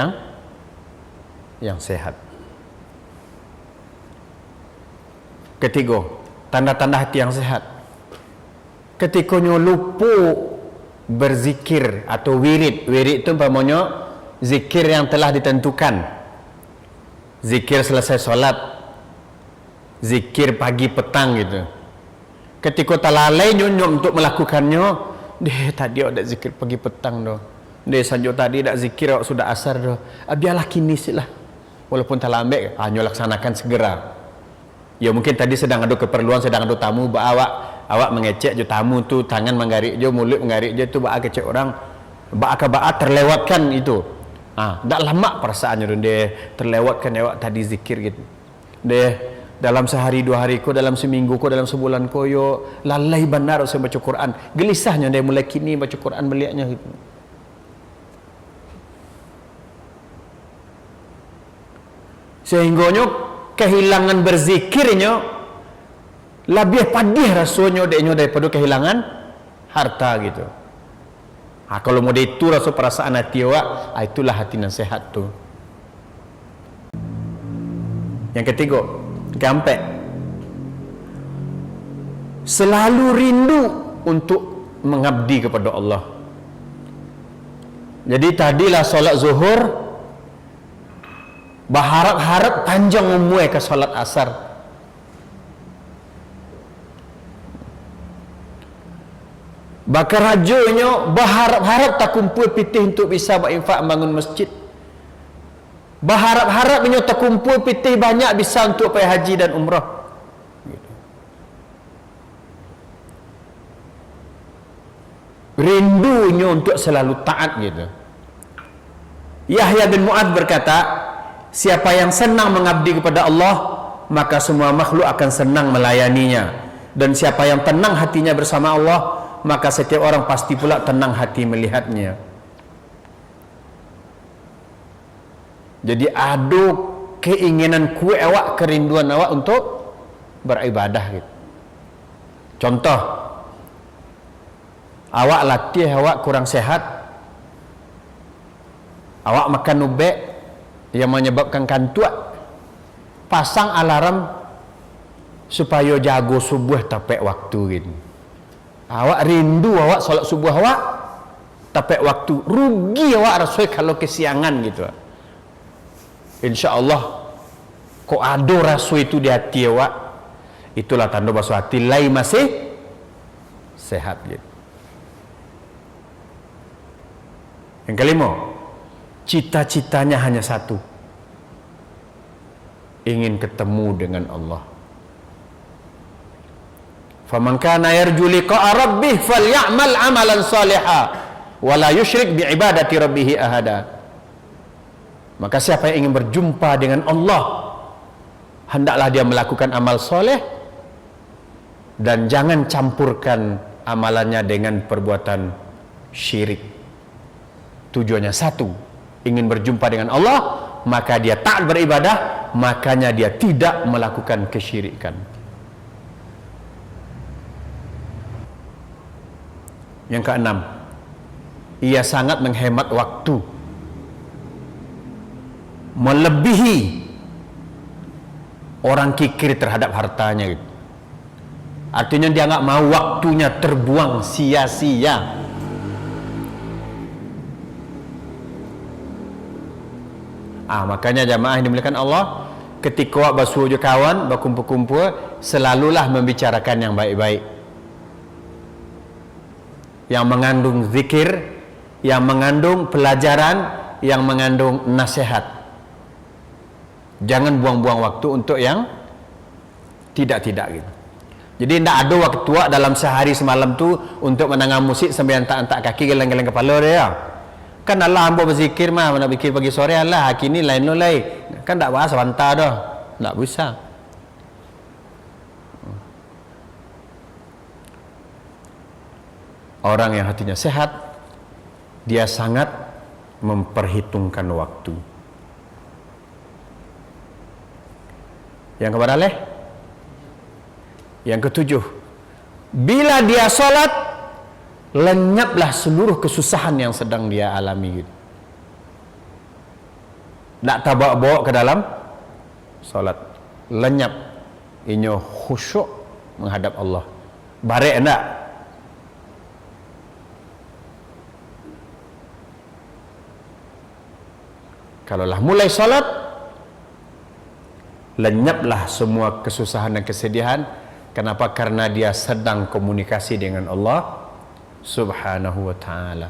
yang sehat. Ketiga, tanda-tanda hati yang sehat. Ketikanya lupa berzikir atau wirid. Wirid itu umpamanya zikir yang telah ditentukan. Zikir selesai solat, zikir pagi petang gitu. Ketika talalai nyonyok untuk melakukannya, deh tadi ada zikir pagi petang doh. Deh sanjo tadi dak zikir sudah asar doh. Biarlah kini silah. Walaupun tak lambat, hanya laksanakan segera. Ya mungkin tadi sedang ada keperluan, sedang ada tamu, awak mengecek je tamu tu, tangan menggarik je, mulut menggarik je tu, ba'a kecek orang, ba'a terlewatkan itu. Tak lama perasaannya dia terlewatkan awak tadi zikir gitu. Dia dalam sehari dua hari ko, dalam seminggu ko, dalam sebulan ko yo lalai benar saya baca Quran. Gelisahnya dia mulai kini baca Quran beliaknya gitu. Sehingganya kehilangan berzikirnya lebih padih rasanya deknya daripada kehilangan harta gitu. Kalau mau itu rasa perasaan hati awak, itulah hati nasihat tu. Yang ketiga, keempat, selalu rindu untuk mengabdi kepada Allah. Jadi tadilah solat zuhur, berharap-harap panjang umur ke solat asar. Bakar rajanya berharap-harap tak kumpul pitih untuk bisa berinfak bangun masjid. Berharap-harapnya tak kumpul pitih banyak bisa untuk pergi haji dan umrah. Rindunya untuk selalu taat gitu. Yahya bin Mu'adz berkata, siapa yang senang mengabdi kepada Allah, maka semua makhluk akan senang melayaninya. Dan siapa yang tenang hatinya bersama Allah, maka setiap orang pasti pula tenang hati melihatnya. Jadi ada keinginan kuat awak, kerinduan awak untuk beribadah gitu. Contoh, awak latih awak kurang sehat, awak makan ubek yang menyebabkan kantuk, pasang alarm supaya jago subuh tapek waktu gitu. Awak rindu awak solat subuh awak tapek waktu, rugi awak rasai kalau kesiangan gitu. InsyaAllah kok ada rasa itu di hati awak, itulah tanda bahwa hati lain masih sehat gitu. Yang kelima, cita-citanya hanya satu, ingin ketemu dengan Allah. Faman kana yarju liqa'a rabbih falyamal amalan salihah wa la yusyrik bi ibadati rabbih ahada. Maka siapa yang ingin berjumpa dengan Allah, hendaklah dia melakukan amal soleh dan jangan campurkan amalannya dengan perbuatan syirik. Tujuannya satu, ingin berjumpa dengan Allah, maka dia taat beribadah, makanya dia tidak melakukan kesyirikan. Yang keenam, ia sangat menghemat waktu, melebihi orang kikir terhadap hartanya gitu. Artinya dia nggak mau waktunya terbuang sia-sia. Makanya jamaah yang dimuliakan Allah, ketika awak bersuju kawan, berkumpul-kumpul, selalulah membicarakan yang baik-baik, yang mengandung zikir, yang mengandung pelajaran, yang mengandung nasihat. Jangan buang-buang waktu untuk yang tidak-tidak gitu. Jadi tidak ada waktu dalam sehari semalam tu untuk menangam musik sambil antak-antak kaki, geleng-geleng kepala dia. Kan Allah hamba berzikir mah, nak fikir pagi sore Allah, kini lain lo lain. Kan tak bahas wanta dah. Tak bisa. Orang yang hatinya sehat, dia sangat memperhitungkan waktu. Yang kepada yang ketujuh, bila dia solat, lenyaplah seluruh kesusahan yang sedang dia alami gitu. Tak terbawa-bawa ke dalam solat, lenyap, inyo khusyuk menghadap Allah. Barek enggak? Kalaulah mulai solat, lenyaplah semua kesusahan dan kesedihan. Kenapa? Karena dia sedang komunikasi dengan Allah Subhanahu wa ta'ala.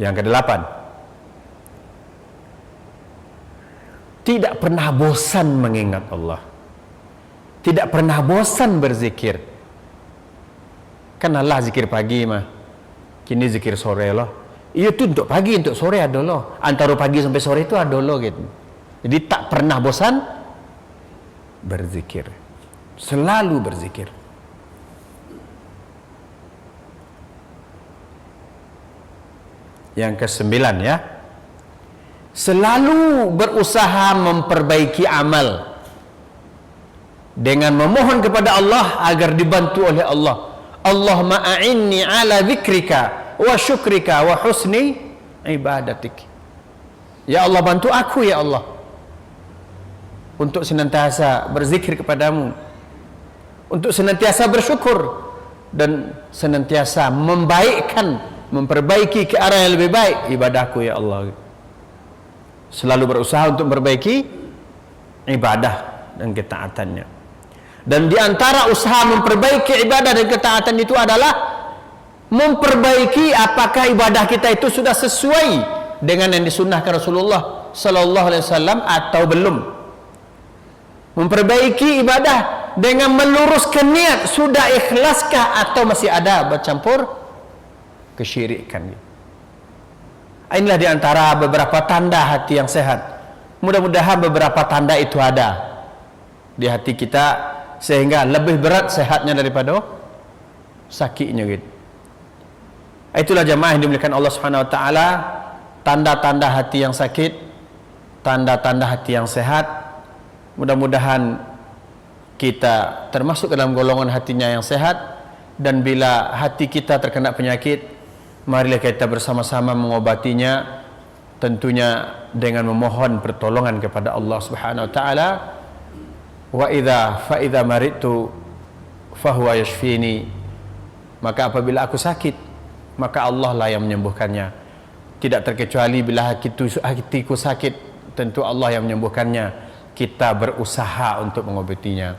Yang kedelapan, tidak pernah bosan mengingat Allah, tidak pernah bosan berzikir. Kan Allah zikir pagi mah, kini zikir sore loh. Iya tu untuk pagi, untuk sore ada loh. Antara pagi sampai sore itu ada loh gitu. Jadi tak pernah bosan berzikir, selalu berzikir. Yang kesembilan ya, selalu berusaha memperbaiki amal dengan memohon kepada Allah agar dibantu oleh Allah. Allahumma a'inni ala dzikrika wa syukrika wa husni ibadatik. Ya Allah, bantu aku ya Allah untuk senantiasa berzikir kepadamu, untuk senantiasa bersyukur dan senantiasa memperbaiki ke arah yang lebih baik ibadahku ya Allah. Selalu berusaha untuk memperbaiki ibadah dan ketaatannya. Dan di antara usaha memperbaiki ibadah dan ketaatan itu adalah memperbaiki apakah ibadah kita itu sudah sesuai dengan yang disunnahkan Rasulullah sallallahu alaihi wasallam atau belum. Memperbaiki ibadah dengan meluruskan niat, sudah ikhlaskah atau masih ada bercampur kesyirikan. Inilah di antara beberapa tanda hati yang sehat. Mudah-mudahan beberapa tanda itu ada di hati kita sehingga lebih berat sehatnya daripada sakitnya gitu. Itulah jamaah yang dimuliakan Allah Subhanahu wa taala, tanda-tanda hati yang sakit, tanda-tanda hati yang sehat. Mudah-mudahan kita termasuk dalam golongan hatinya yang sehat, dan bila hati kita terkena penyakit, marilah kita bersama-sama mengobatinya, tentunya dengan memohon pertolongan kepada Allah Subhanahu wa taala. Wa idza maridtu fahuwa yashfini. Maka apabila aku sakit, maka Allah lah yang menyembuhkannya. Tidak terkecuali bila hatiku sakit, tentu Allah yang menyembuhkannya. Kita berusaha untuk mengobatinya.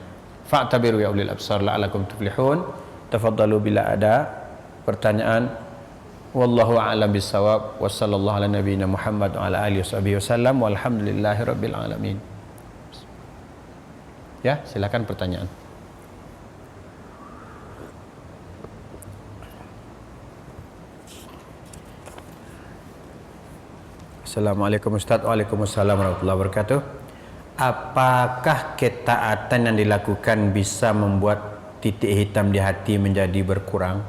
Fa'tabiru ya ulil absar la'alakum tuflihun. Tafaddalu bila ada pertanyaan. Wallahu a'lam bissawab. Wassallallahu ala nabiyyina Muhammad wa ala alihi wasallam. Walhamdulillahi rabbil alamin. Ya, silakan pertanyaan. Assalamualaikum Ustaz. Waalaikumsalam warahmatullahi wabarakatuh. Apakah ketaatan yang dilakukan bisa membuat titik hitam di hati menjadi berkurang?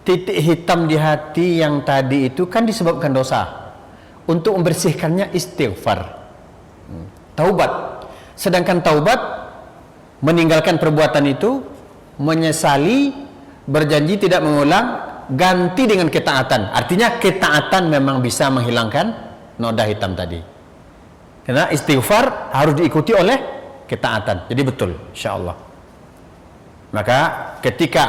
Titik hitam di hati yang tadi itu kan disebabkan dosa. Untuk membersihkannya istighfar, taubat. Sedangkan taubat meninggalkan perbuatan itu, menyesali, berjanji tidak mengulang, ganti dengan ketaatan. Artinya ketaatan memang bisa menghilangkan noda hitam tadi. Karena istighfar harus diikuti oleh ketaatan. Jadi betul, insyaallah. Maka ketika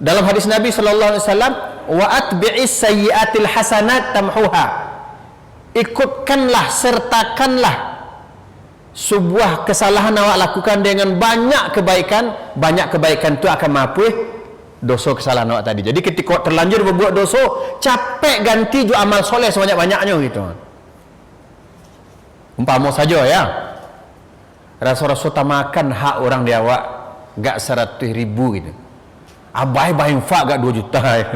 dalam hadis Nabi sallallahu alaihi wasallam, wa atbi'is sayyi'atil hasanat tamhuha. Ikutkanlah, sertakanlah sebuah kesalahan awak lakukan dengan banyak kebaikan itu akan menghapus dosa kesalahan awak tadi. Jadi ketika terlanjur berbuat dosa, capek ganti ju amal soleh sebanyak-banyaknya gitu. Umpama saja ya, rasa-rasa makan hak orang dia awak gak 100.000 gitu. Abai infak gak 2 juta ya.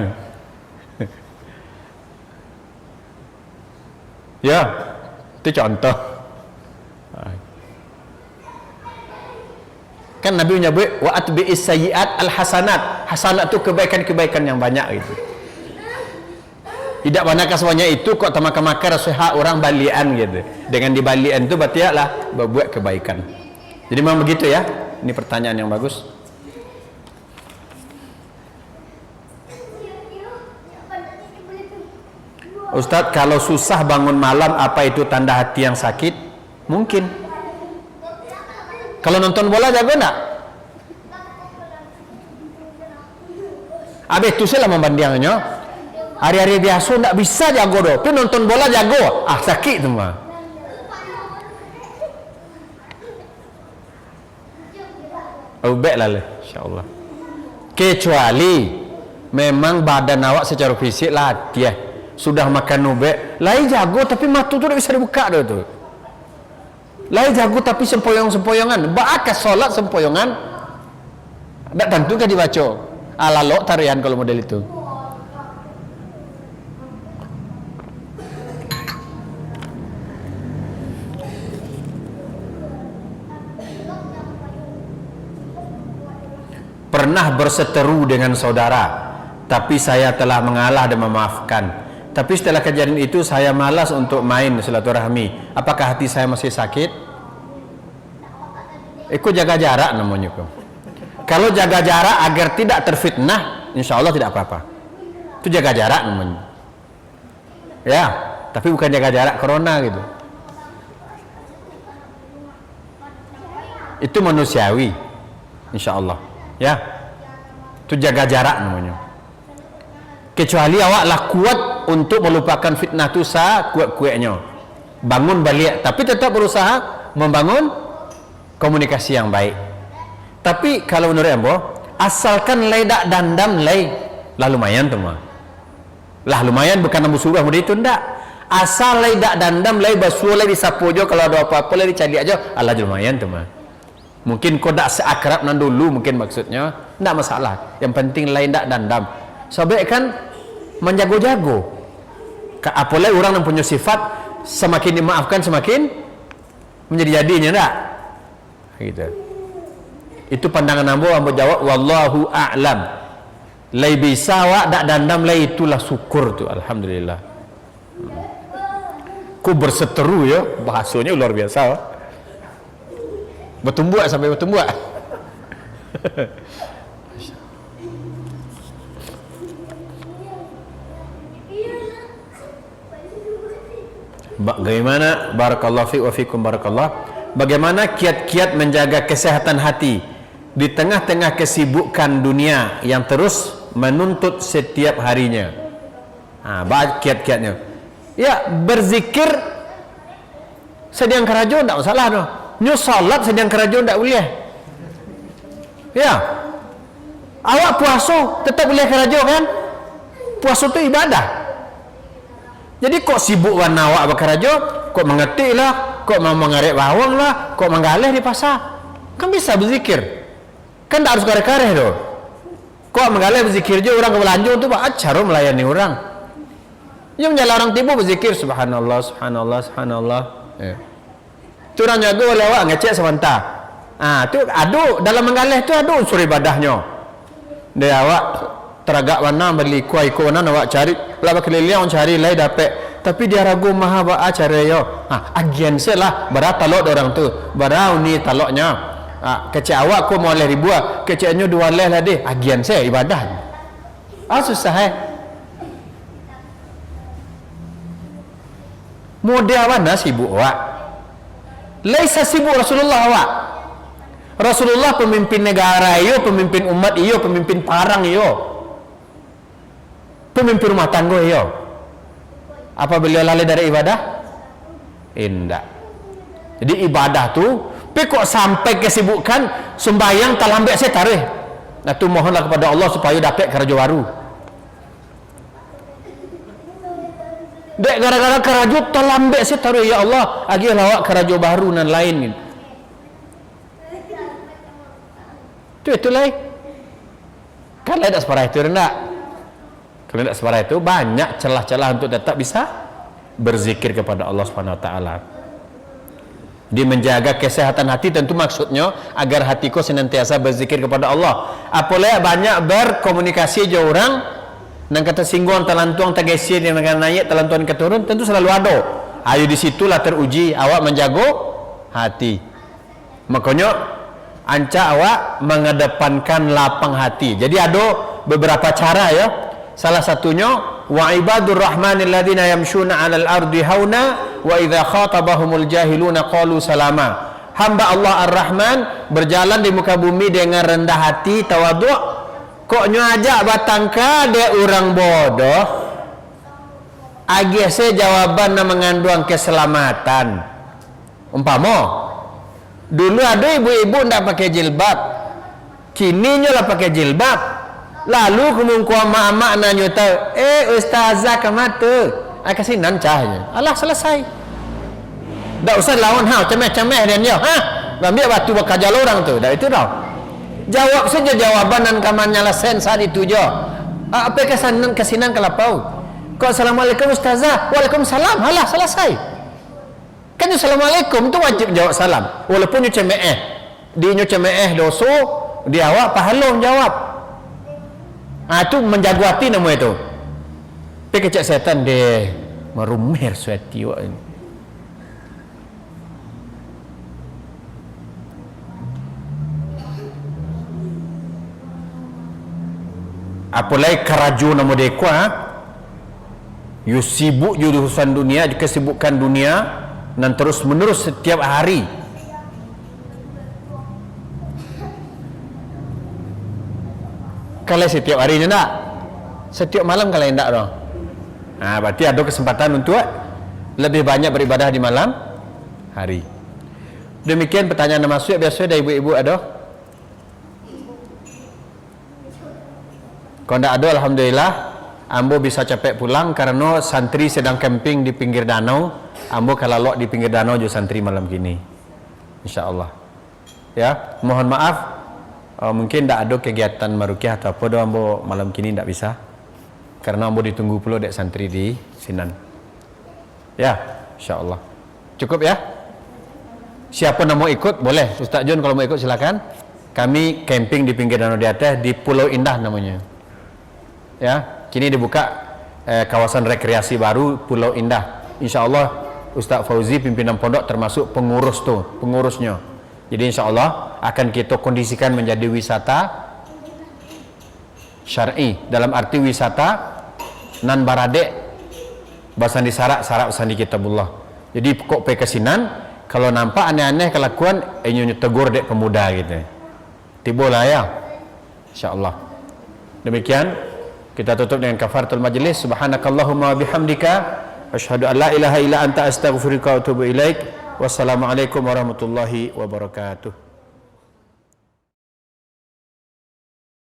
Ya, itu contoh. Kan Nabi menyebut wa atbi'is sayyi'at al hasanat. Hasanat itu kebaikan-kebaikan yang banyak gitu. Tidak banyak semuanya itu kok makan hak orang balian gitu. Dengan dibalian itu berarti lah berbuat kebaikan. Jadi memang begitu ya. Ini pertanyaan yang bagus. Ustadz, kalau susah bangun malam, apa itu tanda hati yang sakit? Mungkin. Kalau nonton bola jago enggak? Habis itu saya lah membandingnya. Hari-hari biasa enggak bisa jago doh. Tapi nonton bola jago. Sakit tu mah. Ubek lah, insyaallah. Kecuali memang badan awak secara fisik latih. Sudah makan ubek, lain jago tapi mata tu tak bisa dibuka dah tu. Lain jago tapi sempoyong-sempoyongan, bakas solat sempoyongan. Tak tentu kan dibaca. Alalok tarian kalau model itu. Pernah berseteru dengan saudara, tapi saya telah mengalah dan memaafkan. Tapi setelah kejadian itu saya malas untuk main silaturahmi. Apakah hati saya masih sakit? Ikut jaga jarak namanya kok. Kalau jaga jarak agar tidak terfitnah, insya Allah tidak apa-apa. Itu jaga jarak namanya. Ya, tapi bukan jaga jarak corona gitu. Itu manusiawi, insya Allah. Ya, itu jaga jarak namanya. Kecuali awaklah kuat untuk melupakan fitnah itu kuat-kuatnya. Bangun balik, tapi tetap berusaha membangun komunikasi yang baik. Tapi kalau menurut Ambo, asalkan lay dak dandam lay, lah lumayan tu mah. Lah lumayan bukan nambu surah mudah itu ndak. Asal lay dak dandam lay basuh lay disapu aja, kalau ada apa-apa lay dicari aja, Allah lumayan tu mah. Mungkin kau dak seakrab nan dulu mungkin maksudnya, ndak masalah. Yang penting lay dak dandam. Sebab kan menjago-jago. Apalagi orang yang punya sifat semakin dimaafkan semakin menjadi jadinya ndak. Gitu. Itu pandangan ambo jawab wallahu a'lam. Lai bisa wa dak dandam lai itulah syukur tu, alhamdulillah. Ku berseteru ya, bahasanya luar biasa. Bertumbuh sampai bertumbuh. Bagaimana barakallahu fiik wa fikum barakallah. Bagaimana kiat-kiat menjaga kesehatan hati di tengah-tengah kesibukan dunia yang terus menuntut setiap harinya? Kiat-kiatnya. Ya, berzikir sedang kerajo tidak masalah no. Nyu salat sedang kerajo tidak boleh. Ya. Awak puasa tetap boleh kerajo kan? Puasa itu ibadah. Jadi kok sibuk warna awak berkerajo, kok mengetik lah, kok mau mengarik bawang lah, kok menggalih di pasar. Kan bisa berzikir. Kan tak harus kareh-kareh doh. Kok menggalih berzikir je orang ke belanja tu pak acara melayani orang. Yang menjala orang tiba berzikir subhanallah, subhanallah, subhanallah. Tu orang jago oleh awak ngecek sebentar. Tu adu dalam menggalih tu adu unsur ibadahnya. Dia awak teragak warna beli kuai konan awak cari laba keliling cari lai dapat, tapi dia ragu maha ba cara yo. Agian selah berat talok orang tu. Barau ni taloknya. Kecik awak ko mau leh ribuan, keciknya dua leh lah deh. Agian saya ibadah. Susah Model mana sibuk awak? Laisa sibuk Rasulullah awak. Rasulullah pemimpin negara iyo, pemimpin umat iyo, pemimpin parang iyo, pemimpin rumah tangga iyo. Apa beliau lalai dari ibadah? Indah. Jadi ibadah tu, tapi kok sampai kesibukan sembahyang tak lambat saya tarik. Nah tu mohonlah kepada Allah supaya dapat kerja baru. Dek gara-gara kerja tak lambat saya tarik, ya Allah, agi lawak kerja baru dan lain ni. Itu lah. Kan lain tak separah itu rendah. Kalau tidak separah itu banyak celah-celah untuk tetap bisa berzikir kepada Allah Subhanahu Wa Taala. Dia menjaga kesehatan hati tentu maksudnya agar hatiku senantiasa berzikir kepada Allah. Apalagi banyak berkomunikasi je orang dan kata singgung talantuang tagesir yang akan naik talantuan keturun tentu selalu ada. Ayo di situlah teruji awak menjaga hati. Makanya anca awak mengedepankan lapang hati. Jadi ada beberapa cara ya. Salah satunya wa ibadur rahmanil ladzina yamshuna 'alal ardi hauna wa idza khatabahumul jahiluna qalu salama. Hamba Allah Ar-Rahman berjalan di muka bumi dengan rendah hati, tawadhu. Kok nyu ajak batangka dia orang bodoh. Agi se jawaban mengandung keselamatan. Umpama dulu ada ibu-ibu ndak pakai jilbab. Kini nyolah pakai jilbab. Lalu kemudian mak-mak nanya tahu, ustazah kemana? Kasih nancahnya. Allah selesai. Tak usah lawan cemeh-cemeh dan dia. Ambil batu bakal orang tu. Dah itu dah. Jawab saja jawaban dan kamarnya lesen saat itu je. Apa kesinan kelapau? Kau assalamualaikum ustazah. Waalaikumsalam. Halah selesai. Kan assalamualaikum tu wajib jawab salam. Walaupun cemeh. Dia cemeh doso, dia awak pahalong jawab. Itu menjaga hati nama itu. Tapi kecak setan dia merumir suati awak ini. apalagi keraju nama dekwa, you sibuk you urusan dunia, kesibukan dunia dan terus menerus setiap hari. Kalau setiap hari enggak, setiap malam kalau enggak dong. Nah, berarti ada kesempatan untuk lebih banyak beribadah di malam hari. Demikian pertanyaan yang masuk biasa dari ibu-ibu ada. Kalau tidak ada, alhamdulillah, ambo bisa capek pulang karena santri sedang camping di pinggir danau. Ambo kalau lok di pinggir danau juga santri malam gini, insya-Allah. Ya, mohon maaf, mungkin tidak ada kegiatan marukiah atau apa doang ambo malam kini tidak bisa, karena ambo ditunggu pula dek santri di Sinan. Ya, insya-Allah. Cukup ya. Siapa yang mau ikut boleh, Ustaz Jun kalau mau ikut silakan. Kami camping di pinggir danau di atas di Pulau Indah namanya. Ya, kini dibuka kawasan rekreasi baru Pulau Indah. Insya-Allah Ustaz Fauzi pimpinan pondok termasuk pengurusnya. Jadi insya-Allah akan kita kondisikan menjadi wisata syar'i, dalam arti wisata nan baradek basan di sarak basan di kitabullah. Jadi kok pe kesinan kalau nampak aneh-aneh kelakuan nyonya tegur dek pemuda gitu. Tibolah ya. Insya-Allah. Demikian kita tutup dengan kafaratul majlis. Subhanakallahumma bihamdika asyhadu an la ilaha illa anta astaghfiruka wa atubu ilaik. Wassalamualaikum warahmatullahi wabarakatuh.